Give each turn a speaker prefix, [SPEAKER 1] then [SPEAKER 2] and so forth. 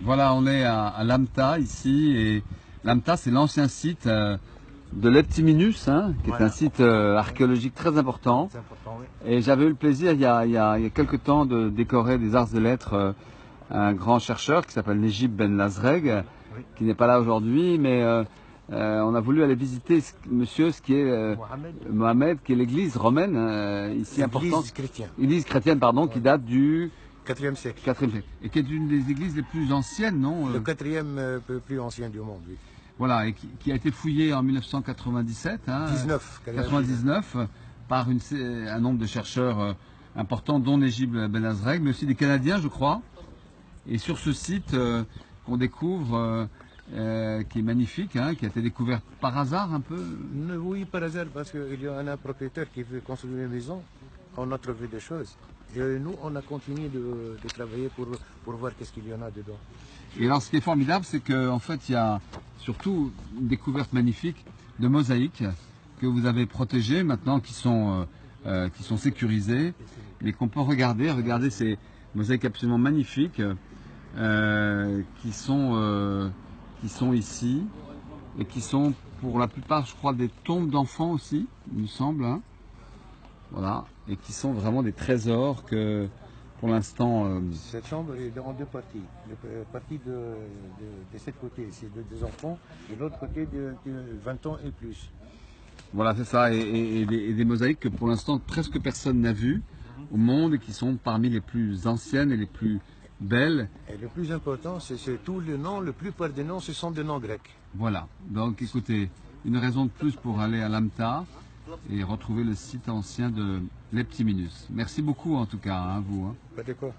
[SPEAKER 1] Voilà, on est à Lamta ici, et Lamta c'est l'ancien site de Leptiminus, hein, qui est un site archéologique très important.
[SPEAKER 2] C'est important, oui.
[SPEAKER 1] Et j'avais eu le plaisir il y a quelques temps de décorer des arts et lettres un grand chercheur qui s'appelle Nejib Ben Lazreg,
[SPEAKER 2] Oui.
[SPEAKER 1] qui n'est pas là aujourd'hui, mais on a voulu aller visiter ce qui est Mohamed, qui est l'église romaine ici importante. Église chrétienne, pardon, qui date du
[SPEAKER 2] 4e siècle.
[SPEAKER 1] 4e siècle. Et qui est une des églises les plus anciennes, non
[SPEAKER 2] Le 4e plus ancien du monde, oui.
[SPEAKER 1] Voilà, et qui a été fouillée en 1997, hein, 99, par un nombre de chercheurs importants, dont Nejib Ben Lazreg, mais aussi des Canadiens, je crois. Et sur ce site qu'on découvre, qui est magnifique, hein, qui a été découvert par hasard un peu.
[SPEAKER 2] Oui, par hasard, parce qu'il y a un propriétaire qui veut construire une maison, on a trouvé des choses. Et nous, on a continué de travailler pour voir qu'est-ce qu'il y en a dedans.
[SPEAKER 1] Et alors, ce qui est formidable, c'est qu'en fait, il y a surtout une découverte magnifique de mosaïques que vous avez protégées maintenant, qui sont sécurisées, mais qu'on peut regarder. Regardez ces mosaïques absolument magnifiques qui sont ici et qui sont pour la plupart, je crois, des tombes d'enfants aussi, il me semble. Hein. Voilà, et qui sont vraiment des trésors que, pour l'instant...
[SPEAKER 2] Cette chambre est en deux parties. La partie de cette côté, c'est des enfants, et l'autre côté de 20 ans et plus.
[SPEAKER 1] Voilà, c'est ça, et des mosaïques que pour l'instant presque personne n'a vues au monde et qui sont parmi les plus anciennes et les plus belles.
[SPEAKER 2] Et le plus important, c'est tous les noms, la plupart des noms, ce sont des noms grecs.
[SPEAKER 1] Voilà, donc écoutez, une raison de plus pour aller à Lamta et retrouver le site ancien de Leptiminus. Merci beaucoup en tout cas, hein, vous. Hein.
[SPEAKER 2] Pas de quoi.